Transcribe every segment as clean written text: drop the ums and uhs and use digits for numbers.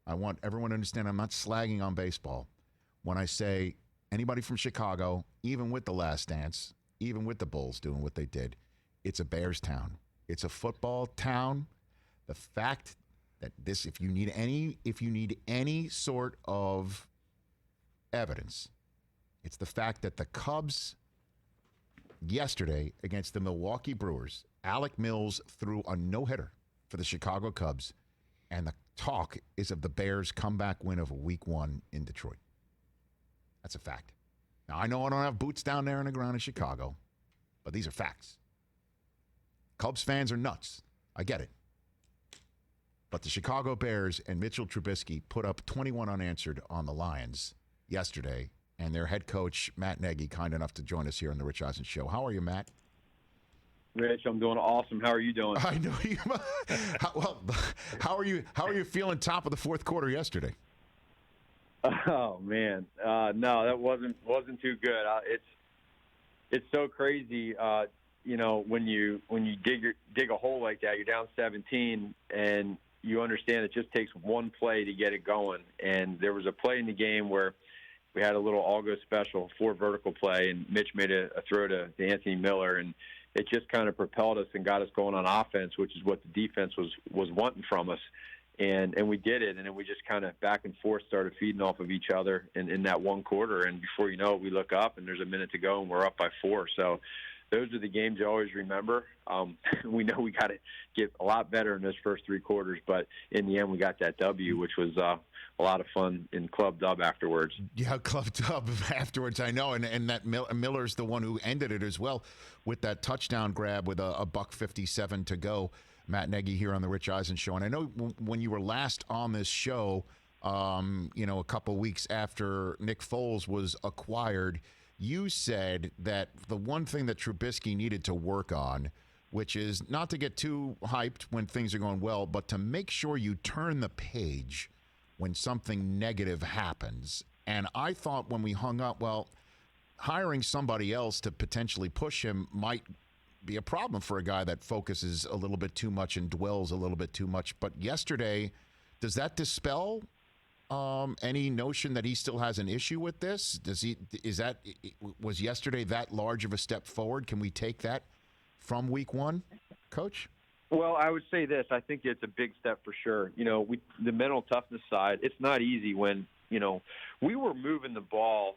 I want everyone to understand I'm not slagging on baseball. When I say anybody from Chicago, even with the Last Dance, even with the Bulls doing what they did, it's a Bears town. It's a football town. The fact that this, if you need any sort of evidence, it's the fact that the Cubs yesterday against the Milwaukee Brewers, Alec Mills threw a no-hitter for the Chicago Cubs, and the talk is of the Bears' comeback win of Week 1 in Detroit. That's a fact. Now, I know I don't have boots down there on the ground in Chicago, but these are facts. Cubs fans are nuts. I get it. But the Chicago Bears and Mitchell Trubisky put up 21 unanswered on the Lions yesterday, and their head coach, Matt Nagy, kind enough to join us here on the Rich Eisen Show. How are you, Matt? Rich, I'm doing awesome. How are you doing? I know you. How are you? How are you feeling? Top of the fourth quarter yesterday. Oh man, no, that wasn't too good. It's so crazy. When you dig a hole like that, you're down 17, and you understand it just takes one play to get it going. And there was a play in the game where we had a little all-go special, 4 vertical play, and Mitch made a throw to Anthony Miller, and it just kind of propelled us and got us going on offense, which is what the defense was wanting from us. And we did it, and then we just kind of back and forth started feeding off of each other in that one quarter. And before you know it, we look up, and there's a minute to go, and we're up by 4. So those are the games you always remember. We know we got to get a lot better in those first 3 quarters, but in the end we got that W, which was a lot of fun in Club Dub afterwards. Yeah, Club Dub afterwards, I know. And that Miller's the one who ended it as well with that touchdown grab with a $1:57 to go. Matt Nagy here on the Rich Eisen Show. And I know when you were last on this show, a couple weeks after Nick Foles was acquired, you said that the one thing that Trubisky needed to work on, which is not to get too hyped when things are going well, but to make sure you turn the page when something negative happens. And I thought when we hung up, well, hiring somebody else to potentially push him might be a problem for a guy that focuses a little bit too much and dwells a little bit too much. But yesterday, does that dispel any notion that he still has an issue with this? Was yesterday that large of a step forward? Can we take that from Week 1, Coach? Well, I would say this. I think it's a big step for sure. The mental toughness side, it's not easy when, we were moving the ball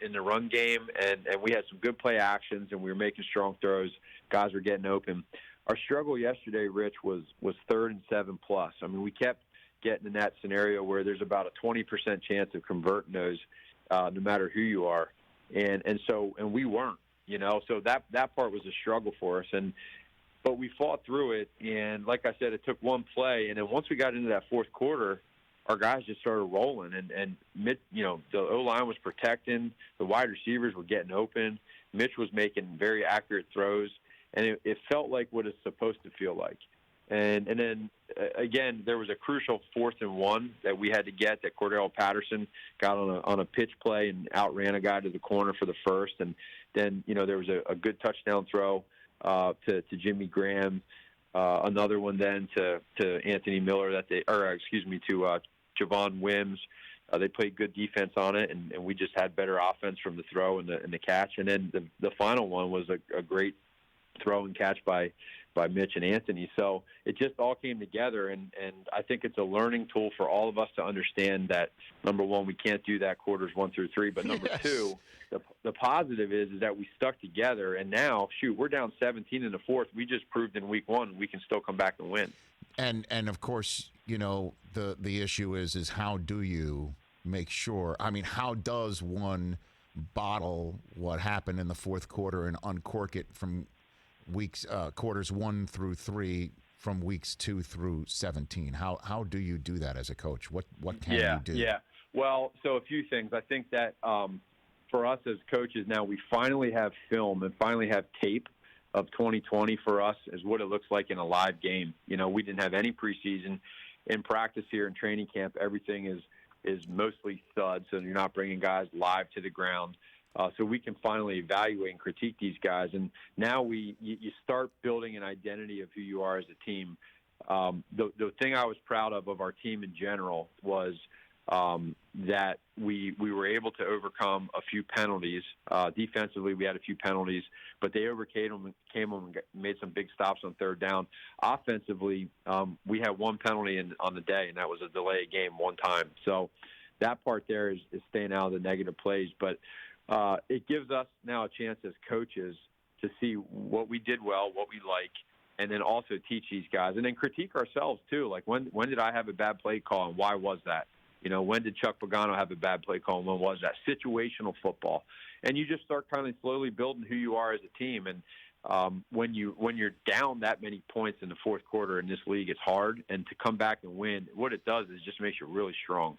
in the run game, and we had some good play actions, and we were making strong throws. Guys were getting open. Our struggle yesterday, Rich, was 3rd and 7+. I mean, we kept getting in that scenario where there's about a 20% chance of converting those no matter who you are. And we weren't, So that part was a struggle for us. But we fought through it, and like I said, it took one play. And then once we got into that fourth quarter, our guys just started rolling. And the O-line was protecting. The wide receivers were getting open. Mitch was making very accurate throws. And it felt like what it's supposed to feel like. And then, again, there was a crucial 4th and 1 that we had to get that Cordell Patterson got on a pitch play and outran a guy to the corner for the first. And then, there was a good touchdown throw to Jimmy Graham, another one then to Anthony Miller to Javon Wims. They played good defense on it, and we just had better offense from the throw and the catch. And then the final one was a great throw and catch by Mitch and Anthony. So it just all came together, and I think it's a learning tool for all of us to understand that, number one, we can't do that quarters 1 through 3, but number two, the positive is that we stuck together, and now, we're down 17 in the fourth. We just proved in Week 1 we can still come back and win. And of course, the issue is how do you make sure, how does one bottle what happened in the fourth quarter and uncork it from quarters 1 through 3 from weeks 2 through 17? How do you do that as a coach? What can you do? Yeah. Well, so a few things. I think that for us as coaches now, we finally have film and finally have tape of 2020 for us is what it looks like in a live game. We didn't have any preseason. In practice here in training camp, everything is mostly thud, so you're not bringing guys live to the ground. So we can finally evaluate and critique these guys. And now you start building an identity of who you are as a team. the thing I was proud of our team in general was that we were able to overcome a few penalties. Defensively, we had a few penalties, but they overcame them and made some big stops on third down. Offensively, we had one penalty on the day, and that was a delay game one time. So that part there is staying out of the negative plays. But it gives us now a chance as coaches to see what we did well, what we like, and then also teach these guys, and then critique ourselves too. Like when did I have a bad play call, and why was that? When did Chuck Pagano have a bad play call, and when was that? Situational football, and you just start kind of slowly building who you are as a team. And when you're down that many points in the fourth quarter in this league, it's hard. And to come back and win, what it does is just makes you really strong.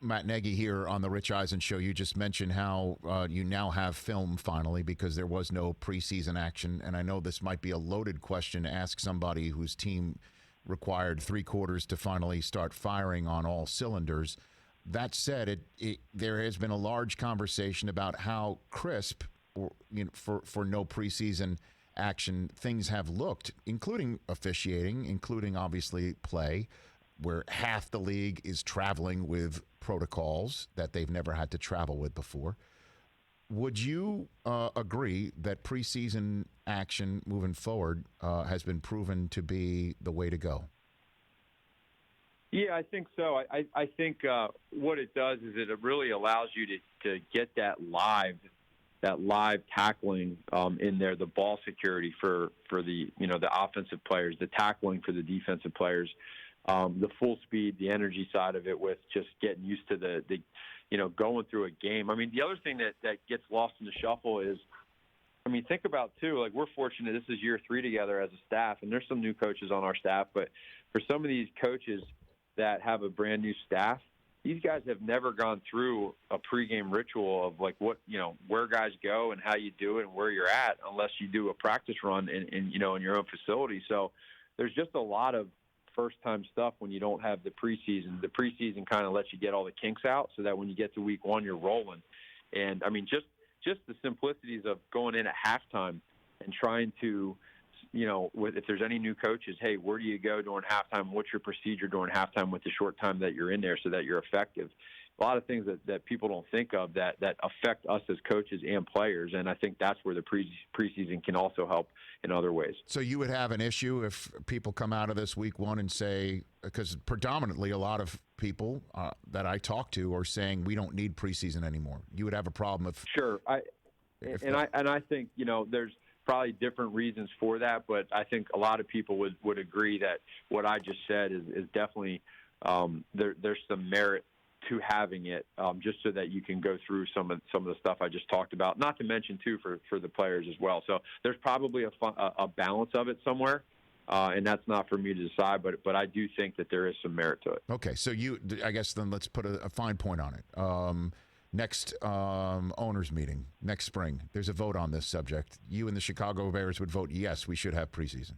Matt Nagy here on the Rich Eisen Show. You just mentioned how you now have film finally because there was no preseason action. And I know this might be a loaded question to ask somebody whose team required 3 quarters to finally start firing on all cylinders. That said, there has been a large conversation about how crisp, for no preseason action, things have looked, including officiating, including obviously play, where half the league is traveling with protocols that they've never had to travel with before. Would you agree that preseason action moving forward has been proven to be the way to go? Yeah, I think so. I think what it does is it really allows you to get that live tackling in there, the ball security for the the offensive players, the tackling for the defensive players. The full speed, the energy side of it with just getting used to the going through a game. I mean, the other thing that gets lost in the shuffle is, I mean, think about, too, like we're fortunate this is year 3 together as a staff, and there's some new coaches on our staff, but for some of these coaches that have a brand new staff, these guys have never gone through a pregame ritual of like what, where guys go and how you do it and where you're at unless you do a practice run in your own facility. So there's just a lot of first-time stuff when you don't have the preseason. The preseason kind of lets you get all the kinks out so that when you get to week 1, you're rolling. And, I mean, just the simplicities of going in at halftime and trying to, if there's any new coaches, hey, where do you go during halftime? What's your procedure during halftime with the short time that you're in there so that you're effective? A lot of things that people don't think of that affect us as coaches and players, and I think that's where the preseason can also help in other ways. So you would have an issue if people come out of this week 1 and say, because predominantly a lot of people that I talk to are saying we don't need preseason anymore. You would have a problem if sure. I think there's probably different reasons for that, but I think a lot of people would agree that what I just said is definitely there's some merit to having it, just so that you can go through some of the stuff I just talked about. Not to mention too for the players as well. So there's probably a balance of it somewhere, and that's not for me to decide. But I do think that there is some merit to it. Okay, so I guess then let's put a fine point on it. Next owners meeting next spring, there's a vote on this subject. You and the Chicago Bears would vote yes, we should have preseason.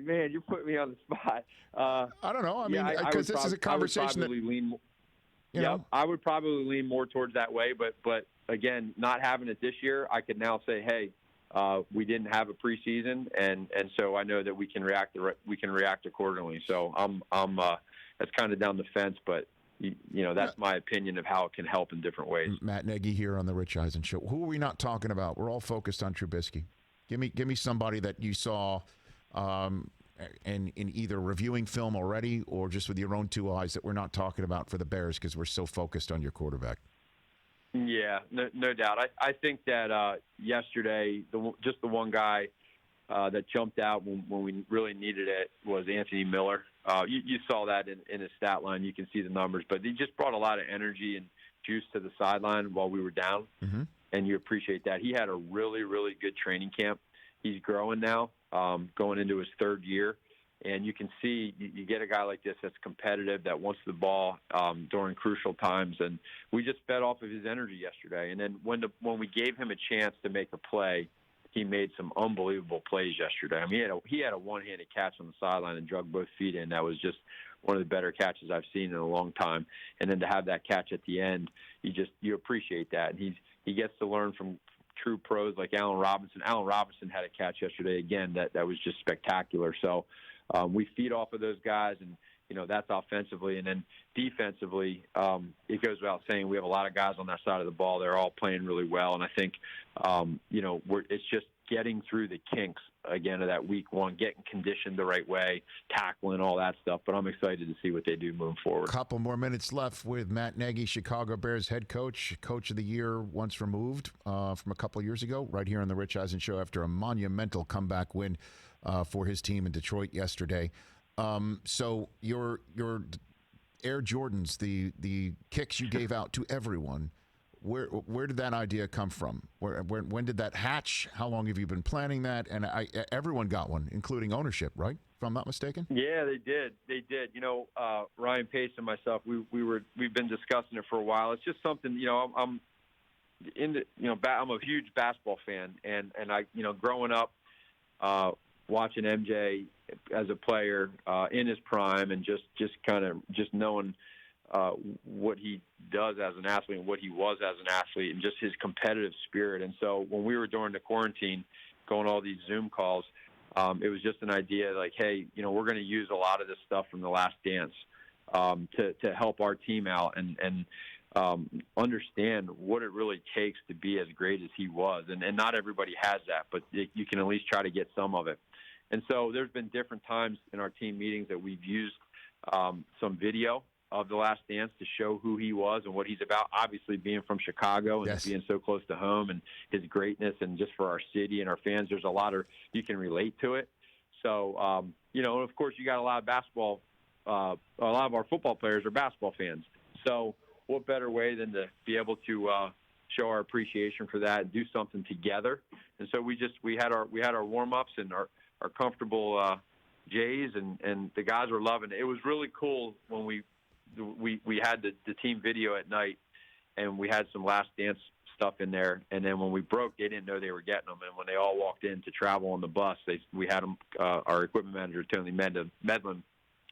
Man, you put me on the spot. I don't know. I mean, because this is a conversation I would probably lean more towards that way. But again, not having it this year, I could now say, hey, we didn't have a preseason, and so I know that we can react accordingly. So I'm that's kind of down the fence, but that's my opinion of how it can help in different ways. Matt Nagy here on the Rich Eisen Show. Who are we not talking about? We're all focused on Trubisky. Give me somebody that you saw. And in either reviewing film already or just with your own 2 eyes that we're not talking about for the Bears because we're so focused on your quarterback. Yeah, no doubt. I think that yesterday, just the one guy that jumped out when we really needed it was Anthony Miller. You saw that in his stat line. You can see the numbers, but he just brought a lot of energy and juice to the sideline while we were down, and you appreciate that. He had a really, really good training camp. He's growing now, going into his 3rd year. And you can see you get a guy like this that's competitive, that wants the ball during crucial times. And we just fed off of his energy yesterday. And then when we gave him a chance to make a play, he made some unbelievable plays yesterday. I mean, he had a one-handed catch on the sideline and drug both feet in. That was just one of the better catches I've seen in a long time. And then to have that catch at the end, you appreciate that. And he gets to learn from true pros like Allen Robinson. Allen Robinson had a catch yesterday again that was just spectacular. So we feed off of those guys, and that's offensively. And then defensively, it goes without saying we have a lot of guys on that side of the ball. They're all playing really well, and I think it's just getting through the kinks again of that week one, getting conditioned the right way, tackling, all that stuff. But I'm excited to see what they do moving forward. Couple more minutes left with Matt Nagy, Chicago Bears head coach of the year once removed from a couple of years ago, right here on the Rich Eisen Show after a monumental comeback win for his team in Detroit yesterday. So your Air Jordans, the kicks you gave out to everyone, where did that idea come from? When did that hatch? How long have you been planning that? And everyone got one, including ownership, right? If I'm not mistaken. Yeah, they did. Ryan Pace and myself, we've been discussing it for a while. It's just something, I'm a huge basketball fan, and I, growing up, watching MJ as a player in his prime, and just knowing what he does as an athlete and what he was as an athlete, and just his competitive spirit. And so when we were during the quarantine going all these Zoom calls, it was just an idea like, hey, we're going to use a lot of this stuff from The Last Dance to help our team out and understand what it really takes to be as great as he was. And not everybody has that, but you can at least try to get some of it. And so there's been different times in our team meetings that we've used some video of The Last Dance to show who he was and what he's about. Obviously, being from Chicago and yes, being so close to home, and his greatness, and just for our city and our fans, there's a lot of you can relate to it. So, and of course, you got a lot of basketball. A lot of our football players are basketball fans. So, what better way than to be able to show our appreciation for that and do something together? And so we had our warm ups and our comfortable J's, and the guys were loving it. It was really cool when we had the team video at night, and we had some Last Dance stuff in there. And then when we broke, they didn't know they were getting them. And when they all walked in to travel on the bus, we had them. Our equipment manager, Tony Medlin,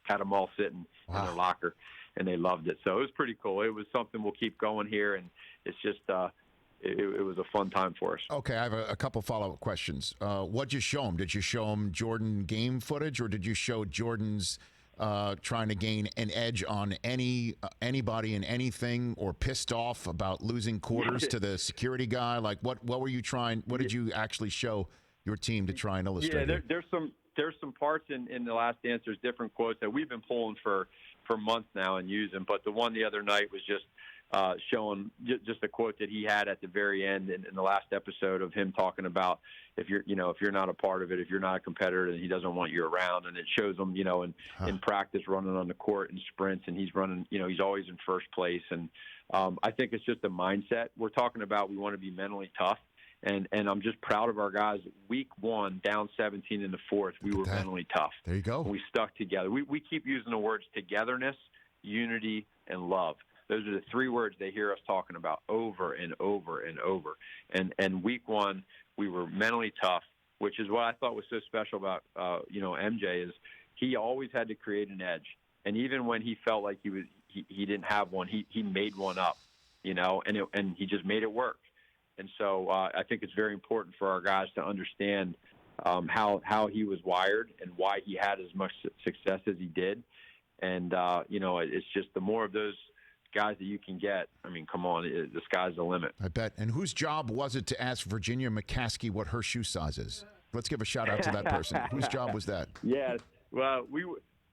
had them all sitting in their locker, and they loved it. So it was pretty cool. It was something we'll keep going here, and it's just it was a fun time for us. Okay, I have a couple follow-up questions. What'd you show them? Did you show them Jordan game footage, or did you show Jordan's trying to gain an edge on anybody and anything, or pissed off about losing quarters to the security guy? Like, what were you trying? What did you actually show your team to try and illustrate? Yeah, there's some parts in The Last Dance. There's different quotes that we've been pulling for months now and using. But the one the other night was just showing just a quote that he had at the very end in the last episode of him talking about if you're not a part of it, if you're not a competitor, then he doesn't want you around. And it shows him, in practice running on the court in sprints, and he's running, he's always in first place. And I think it's just a mindset. We're talking about we want to be mentally tough. And I'm just proud of our guys. Week one, down 17 in the fourth, we were mentally tough. There you go. We stuck together. We keep using the words togetherness, unity, and love. Those are the three words they hear us talking about over and over and over. And week one, we were mentally tough, which is what I thought was so special about MJ is he always had to create an edge. And even when he felt like he didn't have one, he made one up, and he just made it work. And so I think it's very important for our guys to understand how he was wired and why he had as much success as he did. And it's just the more of those guys that you can get, I mean, come on, the sky's the limit. I bet. And whose job was it to ask Virginia McCaskey what her shoe size is? Let's give a shout out to that person. Whose job was that? Yes. Well,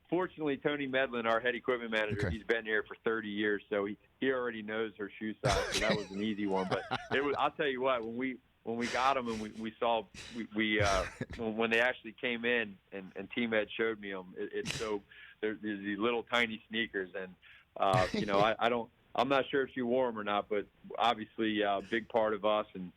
fortunately, Tony Medlin, our head equipment manager, He's been here for 30 years, so he already knows her shoe size. So that was an easy one. But I'll tell you what, when we got them and we saw when they actually came in and Team Ed showed me them, it's so there's these little tiny sneakers, and I'm not sure if she wore them or not, but obviously a big part of us and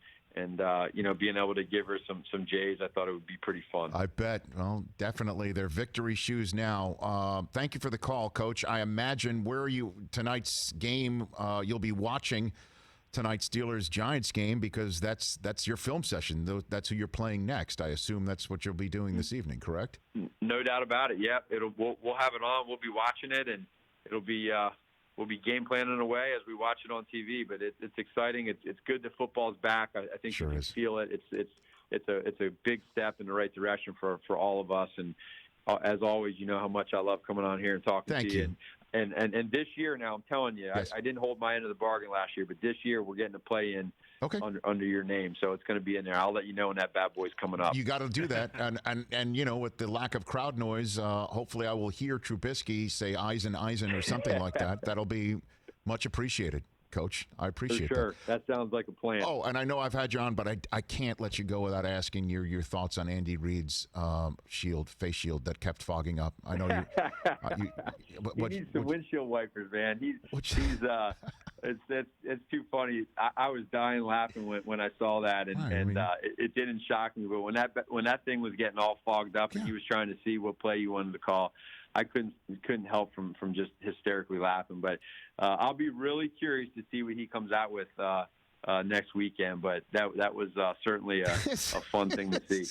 being able to give her some J's, I thought it would be pretty fun. I bet. Well, definitely. They're victory shoes now. Thank you for the call, Coach. I imagine where are you tonight's game? You'll be watching tonight's Steelers-Giants game because that's your film session. That's who you're playing next. I assume that's what you'll be doing this evening, correct? No doubt about it. Yeah, we'll have it on. We'll be watching it, and it'll be we'll be game planning away as we watch it on TV. But it's exciting. It's good that football's back. I think sure you can is. feel it. It's a big step in the right direction for all of us. And as always, you know how much I love coming on here and talking Thank to you. you. And this year, now I'm telling you, Yes. I didn't hold my end of the bargain last year, but this year we're getting to play in under your name, so it's going to be in there. I'll let you know when that bad boy's coming up. You got to do that, and you know, with the lack of crowd noise, hopefully I will hear Trubisky say Eisen or something like that. That'll be much appreciated, Coach. I appreciate For sure. That sounds like a plan. Oh, and I know I've had you on, but I can't let you go without asking your thoughts on Andy Reid's face shield that kept fogging up. I know you. He needs some windshield wipers, man. It's too funny. I was dying laughing when I saw that, it didn't shock me. But when that thing was getting all fogged up and he was trying to see what play you wanted to call, I couldn't help from just hysterically laughing. But I'll be really curious to see what he comes out with next weekend. But that was certainly a fun thing to see.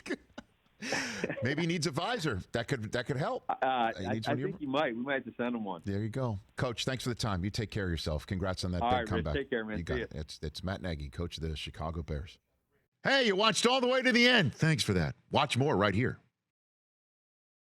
Maybe he needs a visor. That could help. I think he might. We might have to send him one. There you go. Coach, thanks for the time. You take care of yourself. Congrats on that all big right, comeback. Rich, take care, man. You got it. It's Matt Nagy, coach of the Chicago Bears. Hey, you watched all the way to the end. Thanks for that. Watch more right here.